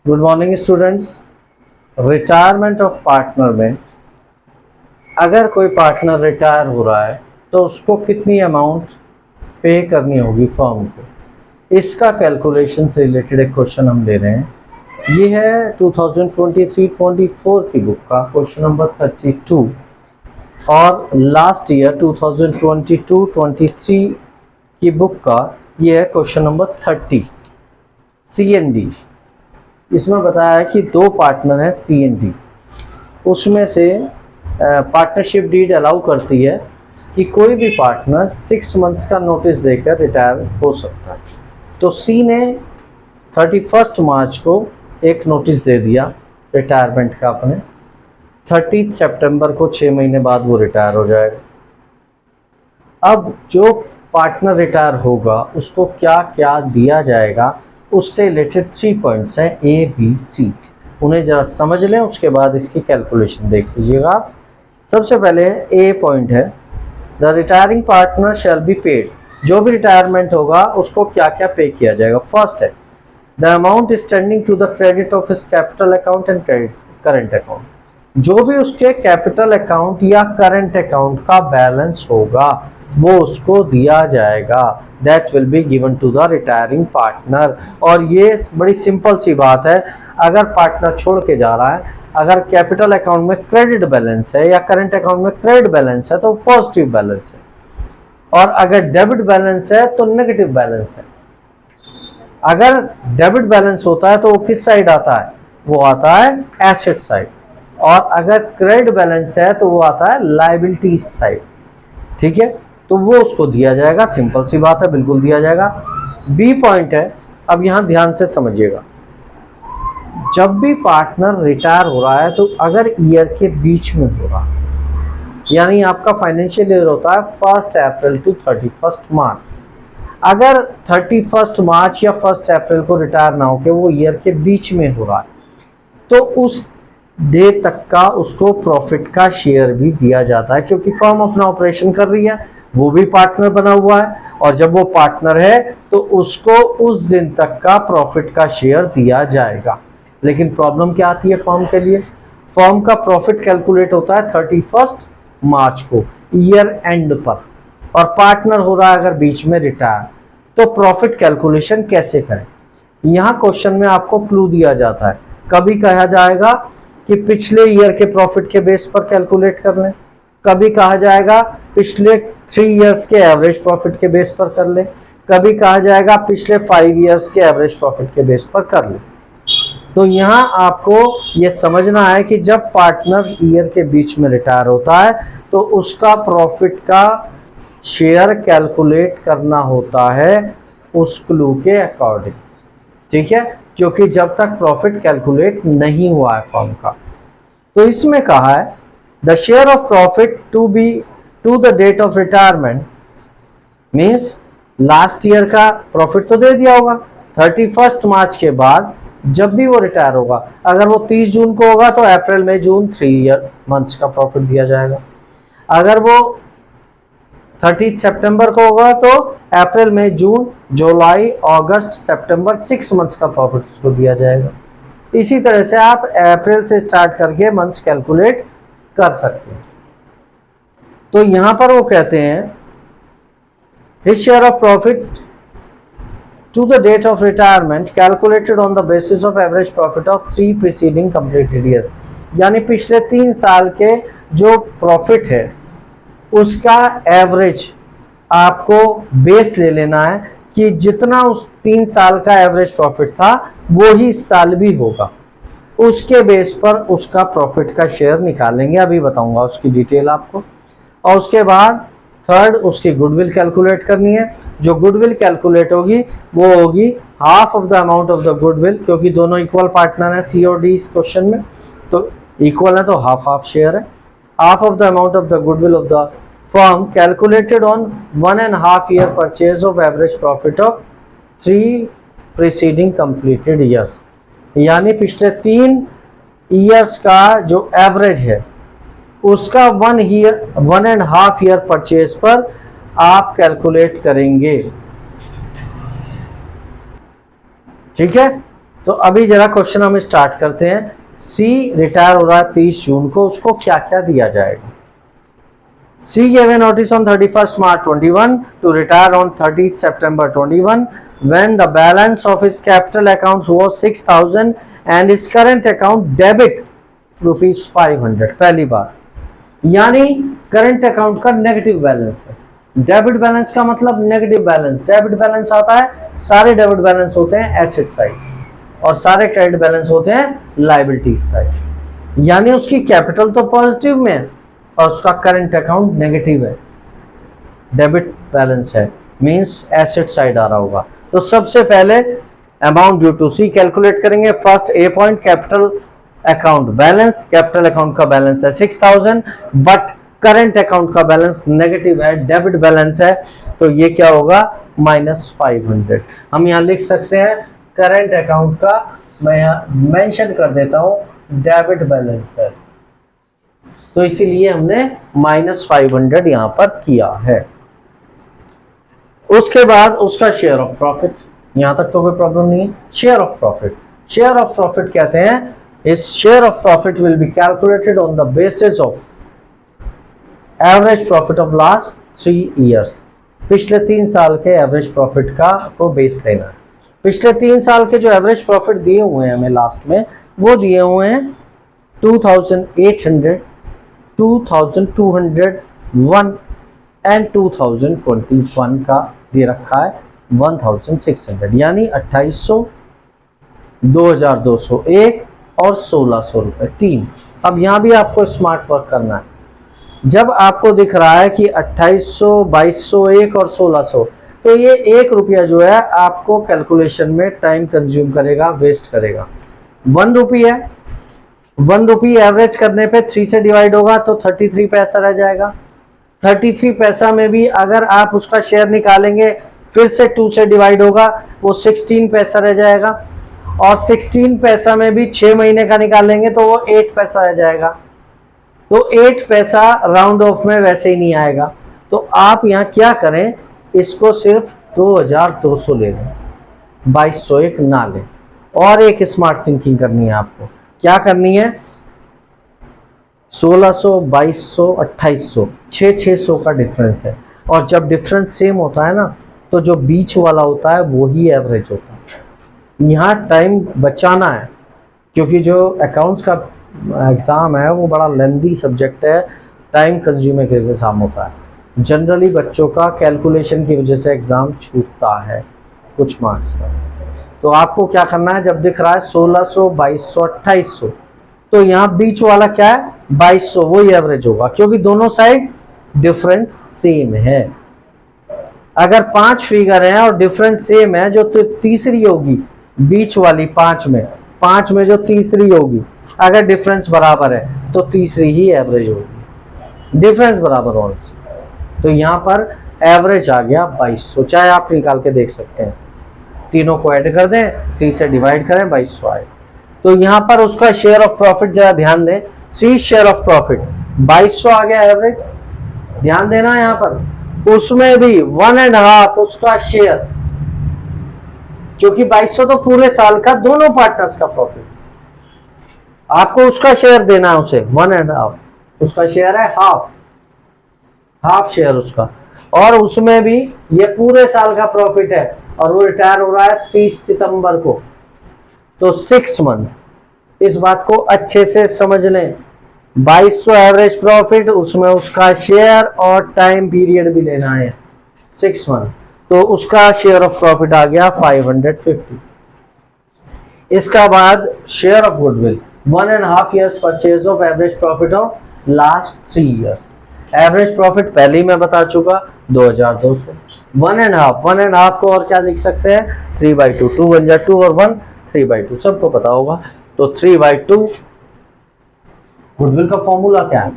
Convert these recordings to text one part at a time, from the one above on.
Good morning students. Retirement of partner में अगर कोई पार्टनर रिटायर हो रहा है तो उसको कितनी अमाउंट पे करनी होगी फर्म को, इसका कैलकुलेशन से रिलेटेड एक क्वेश्चन हम ले रहे हैं। ये है 2023-24 की बुक का क्वेश्चन नंबर 32 और लास्ट ईयर 2022-23 की बुक का ये है क्वेश्चन नंबर 30 CND। इसमें बताया है कि दो पार्टनर हैं CND, उसमें से पार्टनरशिप डीड अलाउ करती है कि कोई भी पार्टनर 6 मंथ्स का नोटिस देकर रिटायर हो सकता है। तो सी ने 31 मार्च को एक नोटिस दे दिया रिटायरमेंट का अपने, 30 सितंबर को 6 महीने बाद वो रिटायर हो जाएगा। अब जो पार्टनर रिटायर होगा उसको क्या क्या दिया जाएगा, उससे रिलेटेड 3 पॉइंट्स हैं ABC, उन्हें जरा समझ लें, उसके बाद इसकी कैलकुलेशन देख लीजिएगा। सबसे पहले A पॉइंट है, the retiring partner shall be paid. जो भी रिटायरमेंट होगा उसको क्या क्या पे किया जाएगा। फर्स्ट है the amount standing to the credit of his capital account and current account. जो भी उसके कैपिटल अकाउंट या करंट अकाउंट का बैलेंस होगा वो उसको दिया जाएगा, that will be given to the retiring partner. और ये बड़ी सिंपल सी बात है, अगर पार्टनर छोड़ के जा रहा है, अगर कैपिटल अकाउंट में क्रेडिट बैलेंस है या करंट अकाउंट में क्रेडिट बैलेंस है तो पॉजिटिव बैलेंस है, और अगर डेबिट बैलेंस है तो नेगेटिव बैलेंस है। अगर डेबिट बैलेंस होता है तो वो किस साइड आता है, वो आता है एसेट साइड, और अगर क्रेडिट बैलेंस है तो वो आता है लायबिलिटी साइड। ठीक है, तो वो उसको दिया जाएगा, सिंपल सी बात है, बिल्कुल दिया जाएगा। बी पॉइंट है, अब यहां ध्यान से समझिएगा, जब भी पार्टनर रिटायर हो रहा है तो अगर ईयर के बीच में हो रहा है, यानी आपका फाइनेंशियल ईयर होता है 1 अप्रैल टू 31 मार्च, अगर 31 मार्च या 1 अप्रैल को रिटायर ना होकर वो ईयर के बीच में हो रहा है तो उस डे तक का उसको प्रॉफिट का शेयर भी दिया जाता है, क्योंकि फर्म अपना ऑपरेशन कर रही है, वो भी पार्टनर बना हुआ है, और जब वो पार्टनर है तो उसको उस दिन तक का प्रॉफिट का शेयर दिया जाएगा। लेकिन प्रॉब्लम क्या आती है फर्म के लिए, फर्म का प्रॉफिट कैलकुलेट होता है 31 मार्च को ईयर एंड पर, और पार्टनर हो रहा है अगर बीच में रिटायर, तो प्रॉफिट कैलकुलेशन कैसे करें। यहाँ क्वेश्चन में आपको क्लू दिया जाता है, कभी कहा जाएगा कि पिछले ईयर के प्रॉफिट के बेस पर कैलकुलेट कर लें, कभी कहा जाएगा पिछले 3 इयर्स के एवरेज प्रॉफिट के बेस पर कर लें, कभी कहा जाएगा पिछले 5 इयर्स के एवरेज प्रॉफिट के बेस पर कर लें। तो यहाँ आपको ये समझना है कि जब पार्टनर ईयर के बीच में रिटायर होता है तो उसका प्रॉफिट का शेयर कैलकुलेट करना होता है उस क्लू के अकॉर्डिंग। ठीक है, क्योंकि जब तक प्रॉफिट कैलकुलेट नहीं हुआ है फर्म का। तो इसमें कहा है the share of profit to be to the date of retirement, means last year का प्रॉफिट तो दे दिया होगा, 31 मार्च के बाद जब भी वो रिटायर होगा, अगर वो 30 जून को होगा तो अप्रैल मई जून 3 मंथ्स का प्रॉफिट दिया जाएगा, अगर वो 30 सितंबर को होगा तो अप्रैल मई जून जुलाई अगस्त सितंबर 6 मंथ्स का प्रॉफिट उसको दिया जाएगा। इसी तरह से आप अप्रैल से स्टार्ट करके मंथ्स कैलकुलेट कर सकते हैं। तो यहां पर वो कहते हैं his share of profit to the date of retirement calculated on the basis of average profit of 3 preceding completed years, यानी पिछले 3 साल के जो प्रॉफिट है उसका एवरेज आपको बेस ले लेना है कि जितना उस 3 साल का एवरेज प्रॉफिट था वो ही इस साल भी होगा, उसके बेस पर उसका प्रॉफिट का शेयर निकालेंगे, अभी बताऊंगा उसकी डिटेल आपको। और उसके बाद थर्ड उसकी गुडविल कैलकुलेट करनी है, जो गुडविल कैलकुलेट होगी वो होगी half of the amount of the goodwill, क्योंकि दोनों इक्वल पार्टनर है सी और डी इस क्वेश्चन में, तो इक्वल है तो हाफ हाफ शेयर है। Half of the amount of the goodwill of the firm calculated on 1.5 year purchase of average profit of 3 preceding completed years, यानी पिछले 3 ईयर्स का जो एवरेज है उसका 1.5 year परचेज पर आप कैलकुलेट करेंगे। ठीक है, तो अभी जरा क्वेश्चन हम स्टार्ट करते हैं। सी रिटायर हो रहा है 30 जून को, उसको क्या क्या दिया जाएगा। C gave a notice on 31st March 21 to retire on 30th September 21 when the balance of his capital accounts was 6,000 and his current account debit rupees 500। पहली बार यानी करंट अकाउंट का नेगेटिव बैलेंस है। डेबिट बैलेंस का मतलब negative balance. Debit balance आता है, सारे debit balance होते हैं एसेट साइड और सारे क्रेडिट बैलेंस होते हैं लायबिलिटी साइड। यानी उसकी कैपिटल तो पॉजिटिव में है और उसका करंट अकाउंट नेगेटिव है, डेबिट बैलेंस है, मींस एसेट साइड आ रहा होगा। तो सबसे पहले amount due to C calculate करेंगे। First A point capital account balance, capital account का बैलेंस है 6000 बट करंट अकाउंट का बैलेंस नेगेटिव है, डेबिट बैलेंस है, तो ये क्या होगा -500। हम यहाँ लिख सकते हैं करंट अकाउंट का, मैं यहाँ मेंशन कर देता हूँ डेबिट बैलेंस है, तो इसीलिए हमने -500 यहाँ पर किया है। उसके बाद उसका शेयर ऑफ प्रॉफिट, यहां तक तो कोई प्रॉब्लम नहीं है। Share of profit, share of profit कहते हैं इस share of profit will be calculated on the basis of average profit of last 3 years. पिछले 3 साल के एवरेज प्रॉफिट का को बेस लेना है। पिछले 3 साल के जो एवरेज प्रॉफिट दिए हुए हैं हमें लास्ट में, वो दिए हुए हैं 2800, 2201 एंड 2021 का दे रखा है 1600, यानी 2800, 2201 और 1600 रुपए 3। अब यहां भी आपको स्मार्ट वर्क करना है। जब आपको दिख रहा है कि 2800, 2201 और 1600, तो ये 1 रुपया जो है आपको कैलकुलेशन में टाइम कंज्यूम करेगा, वेस्ट करेगा। 1 रुपी है, 1 रुपी एवरेज करने पे 3 से डिवाइड होगा तो 33 पैसा रह जाएगा। 33 पैसा में भी अगर आप उसका शेयर निकालेंगे फिर से 2 से डिवाइड होगा, वो 16 पैसा रह जाएगा। और 16 पैसा में भी 6 महीने का निकालेंगे तो वो 8 पैसा रह जाएगा। तो 8 पैसा राउंड ऑफ में वैसे ही नहीं आएगा, तो आप यहाँ क्या करें, इसको सिर्फ 2200 ले लें, 2201 ना लें। और एक स्मार्ट थिंकिंग करनी है आपको। क्या करनी है, 1600, 2200, 2800, 600 का डिफरेंस है। और जब डिफरेंस सेम होता है ना, तो जो बीच वाला होता है वो ही एवरेज होता है। यहाँ टाइम बचाना है, क्योंकि जो अकाउंट्स का एग्ज़ाम है वो बड़ा लेंदी सब्जेक्ट है, टाइम कंज्यूमिंग एग्ज़ाम होता है। जनरली बच्चों का कैलकुलेशन की वजह से एग्ज़ाम छूटता है कुछ मार्क्स का। तो आपको क्या करना है, जब दिख रहा है 1600, 2200, 2800, तो यहाँ बीच वाला क्या है 2200, वो ही एवरेज होगा, क्योंकि दोनों साइड डिफरेंस सेम है। अगर 5 फिगर हैं और डिफरेंस सेम है, जो तो तीसरी होगी बीच वाली 5 में जो तीसरी होगी, अगर डिफरेंस बराबर है तो तीसरी ही एवरेज होगी, डिफरेंस बराबर होने से। तो यहाँ पर एवरेज आ गया 2200, चाहे आप निकाल के देख सकते हैं। तीनों को ऐड कर दें, 3 से डिवाइड करें, 2200 आए। तो यहाँ पर उसका शेयर ऑफ प्रॉफिट जरा ध्यान दें, सी शेयर ऑफ प्रॉफिट 2200 आ गया एवरेज, ध्यान देना यहाँ पर। उसमें भी 1.5 उसका शेयर, क्योंकि 2200 तो पूरे साल का दोनों पार्टनर्स का प्रॉफिट, आपको उसका शेयर देना है उसे 1.5, उसका शेयर है हाफ शेयर उसका। और उसमें भी ये पूरे साल का प्रॉफिट है और वो रिटायर हो रहा है 30 सितंबर को, तो 6 मंथ्स। इस बात को अच्छे से समझ लें, 2200 एवरेज प्रॉफिट, उसमें उसका शेयर और टाइम पीरियड भी लेना है 6 मंथ, तो उसका शेयर ऑफ प्रॉफिट आ गया 550। इसका बाद share of goodwill 1.5 years purchase of average profit of last 3 years। Average profit पहले ही मैं बता चुका 2200। 1.5 को और क्या लिख सकते हैं 3/2, 2 बन जा 2 और 1 3/2, सबको पता होगा। तो 3/2 गुडविल का फॉर्मूला क्या है,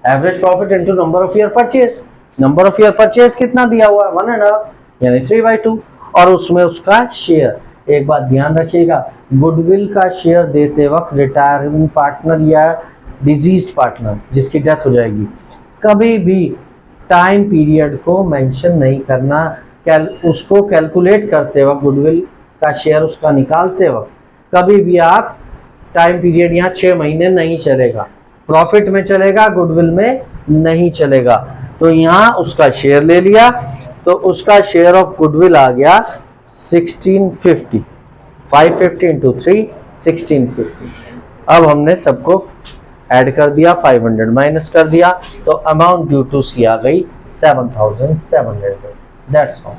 average profit into number of year purchase. Number of year purchase कितना दिया हुआ है 1.5, यानी 3/2, और उसमें उसका शेयर। एक बात ध्यान रखिएगा, गुडविल का शेयर देते वक्त रिटायरिंग पार्टनर या डिजीज पार्टनर जिसकी डेथ हो जाएगी, कभी भी टाइम पीरियड को मेंशन नहीं करना। उसको कैलकुलेट करते वक्त, गुडविल का शेयर उसका निकालते वक्त कभी भी आप टाइम पीरियड यहाँ 6 महीने नहीं चलेगा, प्रॉफिट में चलेगा, गुडविल में नहीं चलेगा। तो यहाँ उसका शेयर ले लिया, तो उसका शेयर ऑफ गुडविल आ गया 1650, 550 इंटू 3 1650। अब हमने सबको ऐड कर दिया, 500 माइनस कर दिया, तो अमाउंट ड्यू टू सी आ गई 7700। That's all.